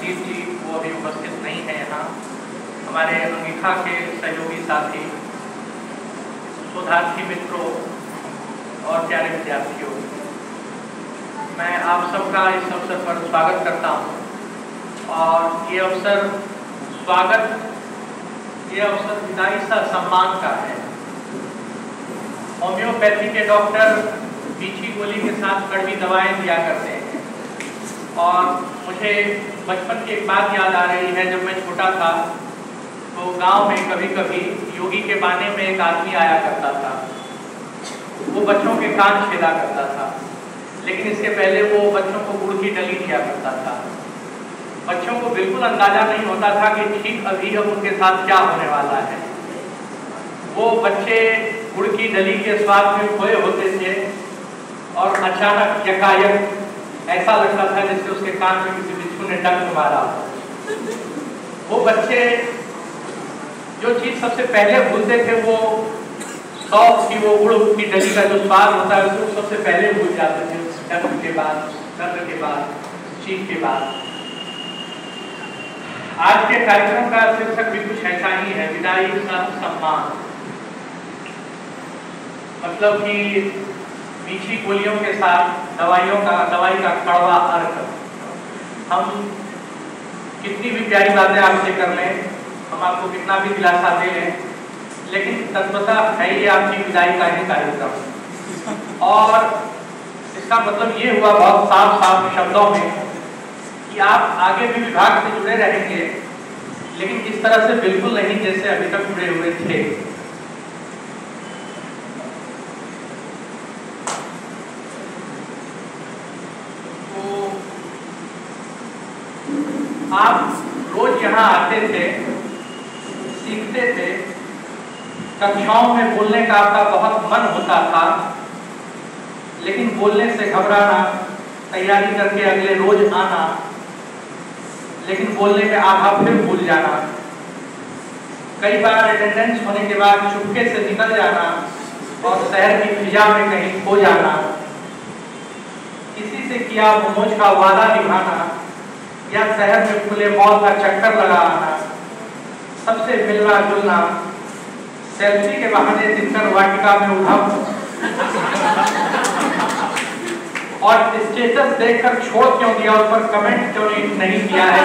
रणधीर जी वो अभी उपस्थित नहीं है यहाँ, हमारे अंगिका के सहयोगी साथी, शोधार्थी मित्रों और प्यारे विद्यार्थियों, मैं आप सबका इस अवसर पर स्वागत करता हूँ। और ये अवसर विदाई सा सम्मान का है। होम्योपैथी के डॉक्टर मीठी गोली के साथ कड़वी दवाएं दिया करते हैं। और मुझे बचपन की एक बात याद आ रही है, जब मैं छोटा था तो गांव में कभी कभी योगी के बाने में एक आदमी आया करता था। वो बच्चों के कान छेदा करता था, लेकिन इसके पहले वो बच्चों को गुड़ की डली दिया करता था। बच्चों को बिल्कुल अंदाजा नहीं होता था कि ठीक अभी अब उनके साथ क्या होने वाला है। वो बच्चे गुड़ की डली के स्वाद में खोए होते थे और अचानक यकायक ऐसा लगता था जैसे उसके कान में किसी बिच्छू ने डंक मारा। वो बच्चे जो चीज सबसे पहले भूलते थे वो सौंफ की वो गुड़ की डली का जो स्वाद होता है उसको सबसे पहले भूल जाते थे। डंक के बाद, दर्द के बाद, चीख के बाद। आज के कार्यक्रम का शीर्षक भी कुछ ऐसा ही है, विदाई सा सम्मान। मतलब कि मीठी गोलियों के साथ दवाई का कड़वा अर्क। हम कितनी भी प्यारी बातें आपसे कर लें, हम आपको कितना भी दिलासा दे लें, लेकिन तत्वता है ये आपकी विदाई का ही कार्यक्रम। और इसका मतलब ये हुआ बहुत साफ शब्दों में कि आप आगे भी विभाग से जुड़े रहेंगे, लेकिन इस तरह से बिल्कुल नहीं जैसे अभी तक जुड़े हुए थे। तो आप रोज यहाँ आते थे, सीखते थे, कक्षाओं में बोलने का आपका बहुत मन होता था, लेकिन बोलने से घबराना, तैयारी करके अगले रोज आना, लेकिन बोलने में आधा फिर भूल जाना, कई बार अटेंडेंस होने के बाद चुपके से निकल जाना और शहर की फिजा में कहीं खो जाना, किसी से किया मनोज का वादा निभाना या शहर में खुले मॉल का चक्कर लगाना, सबसे मिलना जुलना, सेल्फी के बहाने दिनकर वाटिका में उधम और स्टेटस देखकर छोड़ क्यों दिया, उस पर कमेंट क्यों नहीं किया है,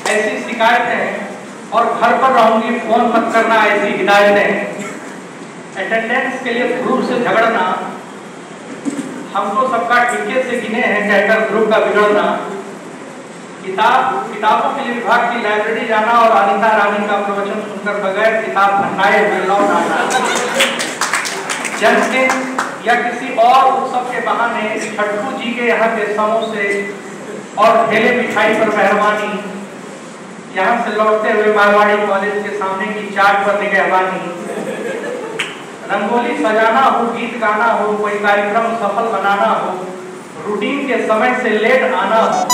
ऐसी शिकायतें। और घर पर रहूंगी फोन मत करना, ऐसी हिदायतें। अटेंडेंस के लिए ग्रुप से झगड़ना, हमको सबका ठिके से गिने हैं कहकर ग्रुप का बिगड़ना, किताबों के लिए विभाग की लाइब्रेरी जाना और अनिता रानी का प्रवचन सुनकर बगैर किताब भंडाए हुए लौट आना, जन्मदिन या किसी और उत्सव के बहाने छठू जी के यहाँ के समोसे और ठेले मिठाई पर मेहरबानी, यहाँ से लौटते हुए मारवाड़ी कॉलेज के सामने की चाट पर निगहबानी, रंगोली सजाना हो, गीत गाना हो, कोई कार्यक्रम सफल बनाना हो, रूटीन के समय से लेट आना हो,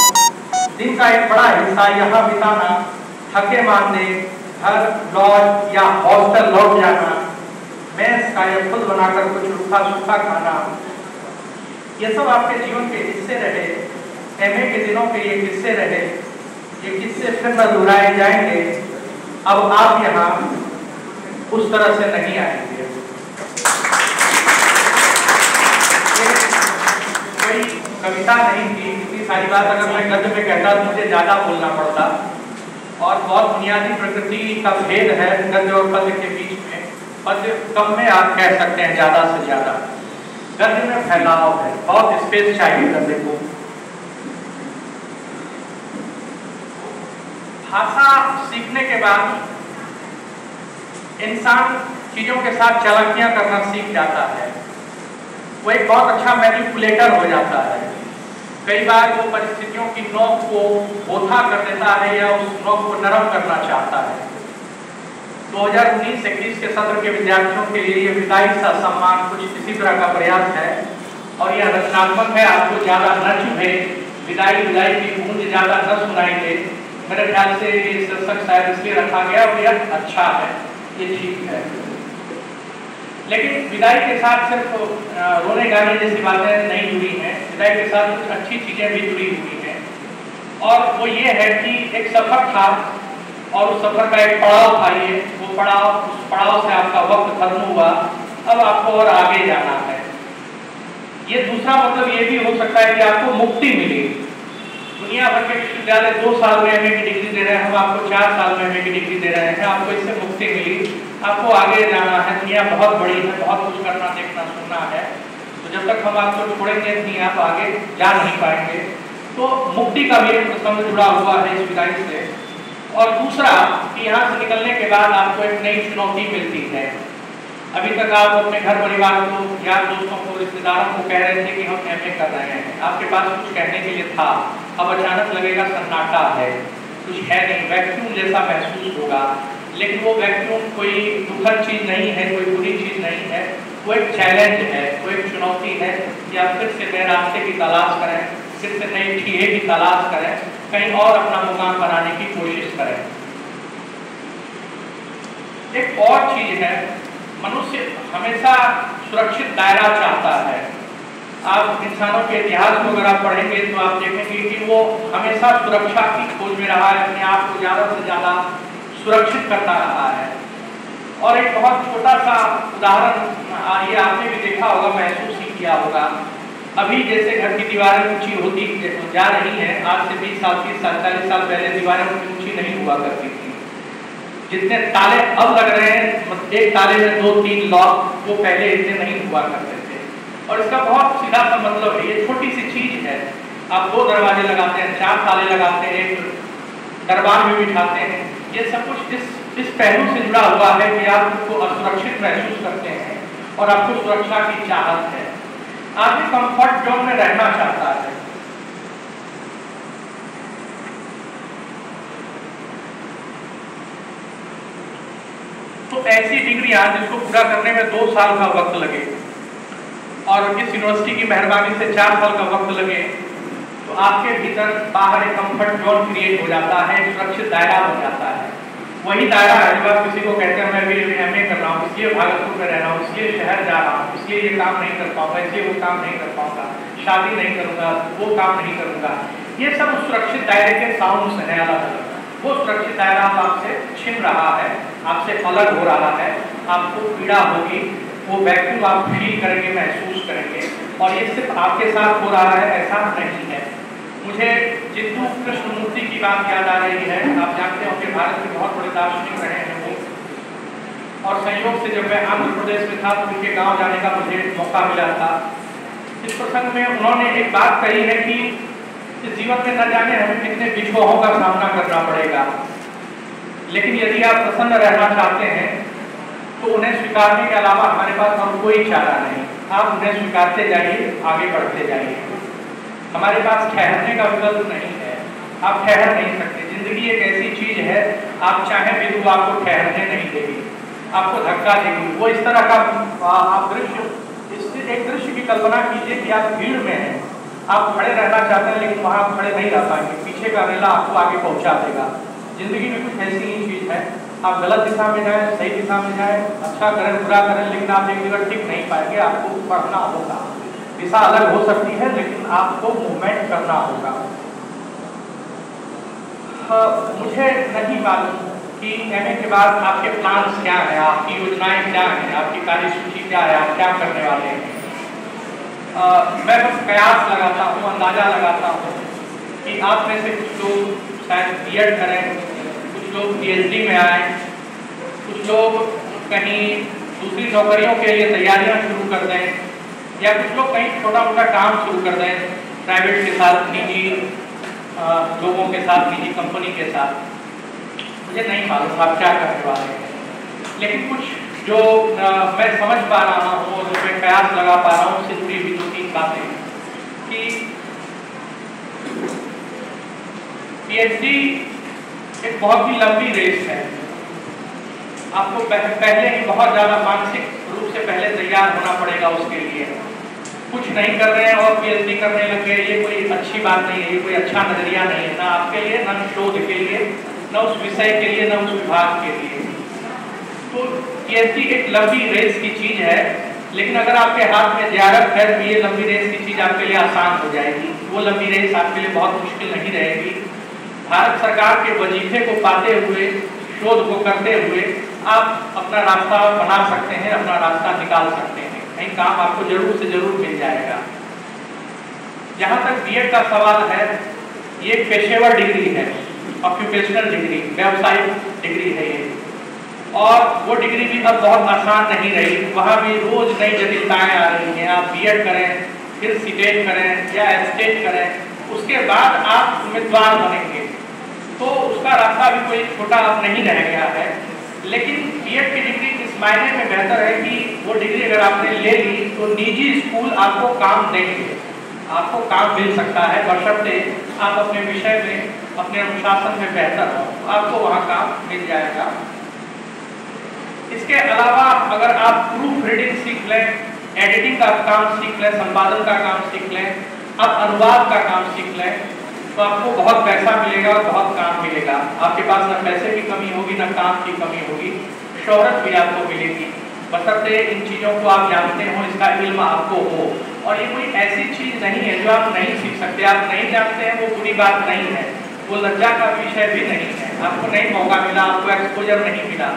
दिन का एक बड़ा हिस्सा यहाँ बिताना, थके मांदे घर, लॉज या हॉस्टल लौट जाना, मैस का या खुद बनाकर कुछ रूखा सूखा खाना, ये सब आपके जीवन के हिस्से रहे। एमए के दिनों के ये किस्से रहे, ये किस्से फिर न दोहराए जाएंगे। अब आप यहाँ उस तरह से नहीं आएंगे। कोई कविता नहीं थी, इतनी सारी बात अगर मैं गद्य में कहता तो मुझे ज्यादा बोलना पड़ता, और बहुत बुनियादी प्रकृति का भेद है गद्य और पद्य के बीच में। पद्य कम में आप कह सकते हैं ज्यादा से ज्यादा, गद्य में फैलाव है, बहुत स्पेस चाहिए गद्य को। भाषा सीखने के बाद इंसान चीजों के साथ चालाकियां करना सीख जाता है, वो एक बहुत अच्छा मैनिपुलेटर हो जाता है। कई बार वो परिस्थितियों की नोक को बोथा कर देता है या उस नोक को नरम करना चाहता है। 2019-21 के सत्र के विद्यार्थियों के लिए ये विदाई सा सम्मान कुछ इसी तरह का प्रयास है, और यह रचनात्मक है। आपको ज्यादा न चुभे, विदाई की गूंज ज्यादा न सुनाई दे, मेरे ख्याल से ये शीर्षक शायद इसलिए रखा गया और यह अच्छा है, ये ठीक है। लेकिन विदाई के साथ सिर्फ रोने गाने जैसी बातें नहीं जुड़ी हैं, विदाई के साथ कुछ अच्छी चीज़ें भी जुड़ी हुई हैं। और वो ये है कि एक सफ़र था और उस सफ़र का एक पड़ाव था, ये वो पड़ाव, उस पड़ाव से आपका वक्त खत्म हुआ, अब आपको और आगे जाना है। ये दूसरा मतलब ये भी हो सकता है कि आपको मुक्ति मिली। दुनिया भर के विश्वविद्यालय 2 साल में एमए की डिग्री दे रहे हैं, हम आपको 4 साल में एमए की डिग्री दे रहे हैं, आपको इससे मुक्ति मिली, आपको आगे जाना है, दुनिया बहुत बड़ी है, बहुत कुछ करना, देखना, सुनना है, तो जब तक हम आपको छोड़ेंगे नहीं आप आगे जा नहीं पाएंगे। तो मुक्ति का भी एक प्रसंग जुड़ा हुआ है इस विदाई से। और दूसरा कि यहाँ से निकलने के बाद आपको एक नई चुनौती मिलती है। अभी तक आप अपने घर परिवार को, यार दोस्तों को, रिश्तेदारों को कह रहे थे कि हम एमए कर रहे हैं, आपके पास कुछ कहने के लिए था, अब अचानक लगेगा सन्नाटा है, कुछ है नहीं, वैक्यूम जैसा महसूस होगा। लेकिन वो वैक्यूम कोई दुखद चीज़ नहीं है, कोई बुरी चीज़ नहीं है, वो एक चैलेंज है, वो एक चुनौती है कि आप फिर से नए रास्ते की तलाश करें, फिर से नई ठीहे की तलाश करें, कहीं और अपना मुकाम बनाने की कोशिश करें। एक और चीज़ है, मनुष्य हमेशा सुरक्षित दायरा चाहता है। आप इंसानों के इतिहास को अगर आप पढ़ेंगे तो आप देखेंगे कि वो हमेशा सुरक्षा की खोज में रहा है, अपने आप को ज़्यादा से ज़्यादा सुरक्षित करता रहा है। और एक बहुत छोटा सा उदाहरण ये आपने भी देखा होगा, महसूस ही किया होगा। अभी जैसे घर की दीवारें ऊंची होती जा रही हैं, आज से 20 साल 30 साल 40 साल पहले दीवारें ऊंची नहीं हुआ करती थी। जितने ताले अब लग रहे हैं, एक ताले में 2-3 लॉक, वो पहले इतने नहीं हुआ करते थे। और इसका बहुत सीधा सा मतलब है, ये छोटी सी चीज है, आप 2 दरवाजे लगाते हैं, 4 ताले लगाते हैं, एक दरबार में बिठाते हैं, ये सब कुछ इस पहलू से जुड़ा हुआ है कि आप उसको असुरक्षित महसूस करते हैं और आपको सुरक्षा की चाहत है। आदमी कंफर्ट जोन में रहना चाहता है। तो ऐसी डिग्रियां जिसको पूरा करने में 2 साल का वक्त लगे और इस यूनिवर्सिटी की मेहरबानी से 4 साल का वक्त लगे, तो आपके भीतर बाहर एक कंफर्ट जोन क्रिएट हो जाता है, सुरक्षित दायरा बन जाता है। वही दायरा है जब आप किसी को कहते हैं मैं भी एमए कर रहा हूँ, इसलिए भागलपुर में रह रहा हूँ, इसलिए शहर जा रहा हूँ, इसलिए ये काम नहीं कर पाऊंगा, इसलिए वो काम नहीं कर पाऊंगा, शादी नहीं करूँगा, वो काम नहीं करूँगा। ये सब सुरक्षित दायरे के साउंड्स हैं अलग अलग। वो सुरक्षित दायरा आपसे छिन रहा है, आपसे अलग हो रहा है, आपको पीड़ा होगी, वो वैक्यूम आप फील करेंगे, महसूस करेंगे। और ये सिर्फ आपके साथ हो रहा है ऐसा नहीं है। मुझे जितू कृष्णमूर्ति की बात याद आ रही है। आप जानते हो कि भारत के बहुत बड़े दार्शनिक रहे हैं वो, और संयोग से जब मैं आंध्र प्रदेश में था तो उनके गांव जाने का मुझे मौका मिला था। इस प्रसंग में उन्होंने एक बात कही है कि इस जीवन में न जाने हमें कितने विछोहों का सामना करना पड़ेगा, लेकिन यदि आप प्रसन्न रहना चाहते हैं तो उन्हें स्वीकारने के अलावा हमारे पास और कोई चारा नहीं। आप उन्हें स्वीकारते जाइए, आगे बढ़ते जाइए। हमारे पास ठहरने का विकल्प नहीं है, आप ठहर नहीं सकते। जिंदगी एक ऐसी चीज है, आप चाहें भी तो आपको ठहरने नहीं देगी, आपको धक्का देगी। वो इस तरह का आप दृश्य, इससे एक दृश्य की कल्पना कीजिए कि आप भीड़ में हैं, आप खड़े रहना चाहते हैं लेकिन वहाँ खड़े नहीं रह पाएंगे, पीछे का रेला आपको आगे पहुँचा देगा। जिंदगी में कुछ ऐसी ही चीज है, आप गलत दिशा में जाएं, सही दिशा में जाएं, अच्छा करें बुरा करें, लेकिन आप एक जगह टिक नहीं पाएंगे, आपको बढ़ना होगा। दिशा अलग हो सकती है लेकिन आपको मूवमेंट करना होगा। मुझे नहीं मालूम कि एमए के बाद आपके प्लान्स क्या हैं, आपकी योजनाएं क्या हैं, आपकी कार्यसूची क्या है, आप क्या करने वाले हैं। मैं बस कयास लगाता हूँ, अंदाजा लगाता हूँ कि आप में से कुछ लोग शायद बीएड करें, कुछ लोग पीएचडी में आए, कुछ लोग कहीं दूसरी नौकरियों के लिए तैयारियां शुरू कर दें, या कुछ लोग कहीं छोटा मोटा काम शुरू कर दें प्राइवेट के साथ, निजी लोगों के साथ, निजी कंपनी के साथ। मुझे नहीं मालूम आप क्या करने वाले हैं, लेकिन कुछ जो मैं समझ पा रहा हूँ और जो मैं कयास लगा पा रहा हूँ, उससे जुड़ी हुई 2-3 बातें कि पीएचडी एक बहुत ही लंबी रेस है। आपको पहले ही बहुत ज़्यादा मानसिक रूप से पहले तैयार होना पड़ेगा उसके लिए। कुछ नहीं कर रहे हैं और पीएचडी करने लग गए, ये कोई अच्छी बात नहीं है, ये कोई अच्छा नजरिया नहीं है, ना आपके लिए, ना शोध के लिए, ना उस विषय के लिए, ना उस विभाग के लिए। तो पीएचडी एक लंबी रेस की चीज है, लेकिन अगर आपके हाथ में जेआरएफ है तो ये लंबी रेस की चीज आपके लिए आसान हो जाएगी। वो लंबी रेस आपके लिए बहुत मुश्किल नहीं रहेगी। भारत सरकार के वजीफे को पाते हुए, शोध को करते हुए आप अपना रास्ता बना सकते हैं, अपना रास्ता निकाल सकते हैं, कहीं काम आपको जरूर से जरूर मिल जाएगा। जहाँ तक बीएड का सवाल है, ये एक पेशेवर डिग्री है, ऑक्यूपेशनल डिग्री, व्यावसायिक डिग्री है ये, और वो डिग्री भी अब बहुत आसान नहीं रही। वहाँ भी रोज नई जटिलताएं आ रही हैं। आप बीएड करें, फिर सीटेट करें या एस्टेट करें, उसके बाद आप उम्मीदवार बनेंगे, तो उसका रास्ता भी कोई छोटा नहीं रह गया है। लेकिन बीएड की डिग्री इस मायने में बेहतर है कि वो डिग्री अगर आपने ले ली तो निजी स्कूल आपको काम देंगे, आपको काम मिल सकता है, बशर्ते आप अपने विषय में, अपने अनुशासन में बेहतर हो, आपको वहाँ काम मिल जाएगा। इसके अलावा अगर आप प्रूफ रीडिंग सीख लें, एडिटिंग का काम सीख लें, संपादन का काम सीख लें, आप अनुवाद का काम सीख लें, तो आपको बहुत पैसा मिलेगा और बहुत काम मिलेगा। आपके पास न पैसे की कमी होगी, न काम की कमी होगी, शोहरत भी आपको मिलेगी, बशर्ते इन चीज़ों को आप जानते हो, इसका इल्म आपको हो। और ये कोई ऐसी चीज़ नहीं है जो आप नहीं सीख सकते। आप नहीं जानते हैं वो बुरी बात नहीं है, वो लज्जा का विषय भी नहीं है। आपको नहीं मौका मिला, आपको एक्सपोजर नहीं मिला,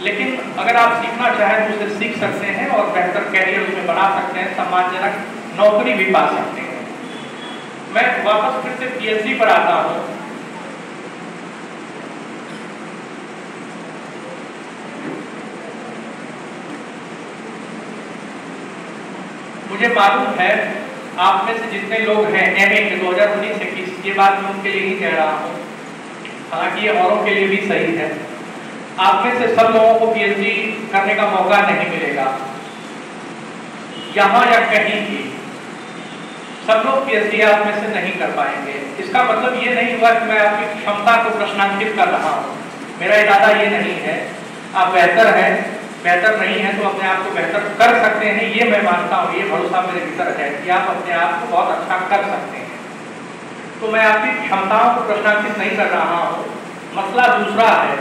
लेकिन अगर आप सीखना चाहें तो उसे सीख सकते हैं और बेहतर कैरियर उसमें बना सकते हैं, सम्मानजनक नौकरी भी पा सकते हैं। मैं वापस फिर से पीएचडी पर आता हूँ। मुझे मालूम है आप में से जितने लोग हैं एमए के 2019-21, ये बात मैं उनके लिए ही कह रहा हूँ, हालांकि ये औरों के लिए भी सही है। आप में से सब लोगों को पीएचडी करने का मौका नहीं मिलेगा, यहाँ या कहीं भी सब लोग पीएचडी आप में से नहीं कर पाएंगे। इसका मतलब ये नहीं हुआ कि मैं आपकी क्षमता को प्रश्नांकित कर रहा हूँ, मेरा इरादा ये नहीं है। आप बेहतर हैं, बेहतर नहीं है तो अपने आप को बेहतर कर सकते हैं, ये मैं मानता हूँ, ये भरोसा मेरे भीतर है कि आप अपने आप को बहुत अच्छा कर सकते हैं। तो मैं आपकी क्षमताओं को प्रश्नांकित नहीं कर रहा हूँ। मसला दूसरा है,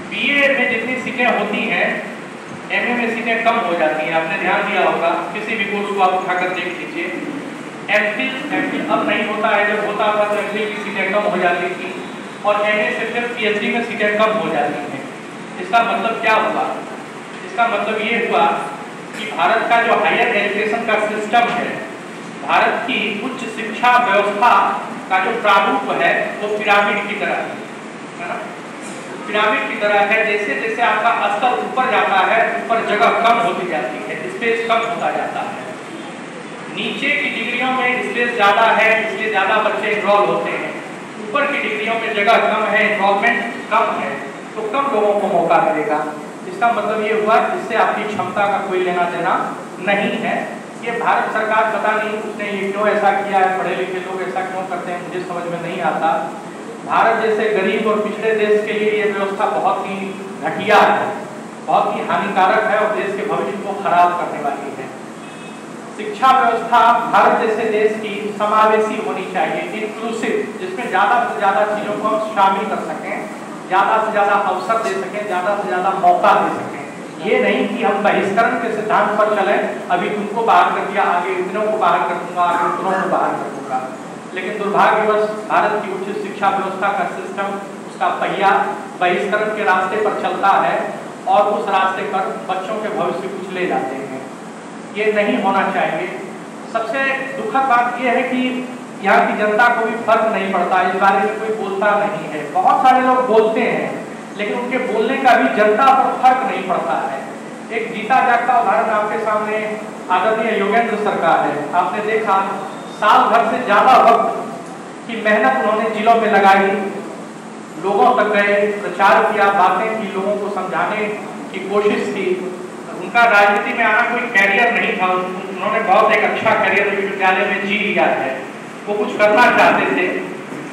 बीए में जितनी सीटें होती हैं, एमए में सीटें कम हो जाती हैं। आपने ध्यान दिया होगा, किसी भी कोर्स को आप उठाकर देख लीजिए। एमफिल अब नहीं होता है, जब होता था तो एमफिल की सीटें कम हो जाती थी और एमए से फिर पीएचडी में सीटें कम हो जाती हैं। इसका मतलब क्या हुआ? इसका मतलब ये हुआ कि भारत का जो हायर एजुकेशन का सिस्टम है, भारत की उच्च शिक्षा व्यवस्था का जो प्रारूप है वो पिरामिड की तरह है ना, पिरामिड की तरह है। जैसे जैसे आपका स्तर ऊपर जाता है, ऊपर जगह कम होती जाती है, स्पेस कम होता जाता है। नीचे की डिग्रियों में स्पेस ज़्यादा है, इसलिए ज़्यादा बच्चे इनरोल होते हैं। ऊपर की डिग्रियों में जगह कम है, इनरोलमेंट कम है, तो कम लोगों को मौका मिलेगा। इसका मतलब ये हुआ इससे आपकी क्षमता का कोई लेना देना नहीं है। ये भारत सरकार पता नहीं उसने ये क्यों ऐसा किया है, पढ़े लिखे लोग ऐसा क्यों करते हैं, मुझे समझ में नहीं आता। भारत जैसे गरीब और पिछड़े देश के लिए ये व्यवस्था बहुत ही घटिया है, बहुत ही हानिकारक है और देश के भविष्य को खराब करने वाली है। शिक्षा व्यवस्था भारत जैसे देश की समावेशी होनी चाहिए, इंक्लूसिव, जिसमें ज़्यादा से ज़्यादा चीज़ों को हम शामिल कर सकें, ज़्यादा से ज़्यादा अवसर दे सकें, ज़्यादा से ज़्यादा मौका दे सकें। ये नहीं कि हम बहिष्करण के सिद्धांत पर चलें, अभी तुमको बाहर कर दिया, आगे इतनों को बाहर कर दूंगा, आगे उतनों को बाहर कर दूंगा। लेकिन दुर्भाग्यवश भारत की उच्च शिक्षा व्यवस्था का सिस्टम, उसका पहिया बहिष्करण के रास्ते पर चलता है और उस रास्ते पर बच्चों के भविष्य कुछ ले जाते हैं। ये नहीं होना चाहिए। सबसे दुखद बात यह है कि यहाँ की जनता को भी फर्क नहीं पड़ता, इस बारे में कोई बोलता नहीं है। बहुत सारे लोग बोलते हैं, लेकिन उनके बोलने का भी जनता पर फर्क नहीं पड़ता है। एक जीता जागता उदाहरण आपके सामने आदरणीय योगेंद्र सर का है। आपने देखा साल भर से ज़्यादा वक्त की मेहनत उन्होंने जिलों में लगाई, लोगों तक गए, प्रचार किया, बातें की, लोगों को समझाने की कोशिश की। उनका राजनीति में आना कोई कैरियर नहीं था, उन्होंने बहुत एक अच्छा कैरियर विश्वविद्यालय में जी लिया है। वो कुछ करना चाहते थे,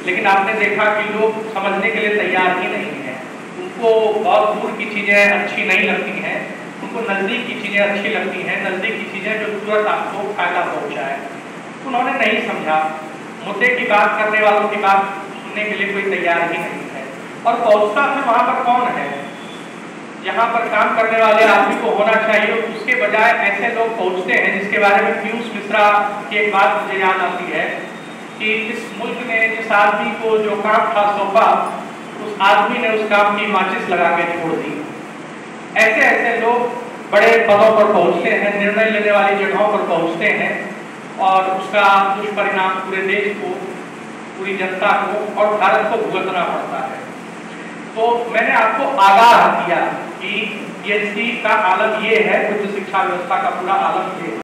लेकिन आपने देखा कि लोग समझने के लिए तैयार ही नहीं है। उनको बहुत दूर की चीज़ें अच्छी नहीं लगती हैं, उनको नज़दीक की चीज़ें अच्छी लगती हैं, नज़दीक की चीज़ें जो तुरंत आपको फायदा पहुँचाए। उन्होंने नहीं समझा, मुद्दे की बात करने वालों की बात सुनने के लिए कोई तैयार ही नहीं है। और पहुँचता फिर वहाँ पर कौन है? यहाँ पर काम करने वाले आदमी को होना चाहिए, उसके बजाय ऐसे लोग पहुँचते हैं जिसके बारे में पीयूष मिश्रा की एक बात मुझे याद आती है कि इस मुल्क ने जिस आदमी को जो काम था सौंपा, उस आदमी ने उस काम की माचिस लगा के छोड़ दी। ऐसे ऐसे लोग बड़े पदों पर पहुँचते हैं, निर्णय लेने वाली जगहों पर पहुँचते हैं और उसका दुष्परिणाम पूरे देश को, पूरी जनता को और भारत को भुगतना पड़ता है। तो मैंने आपको आगाह किया कि पीएचडी का आलम ये है, उच्च शिक्षा व्यवस्था का पूरा आलम ये है।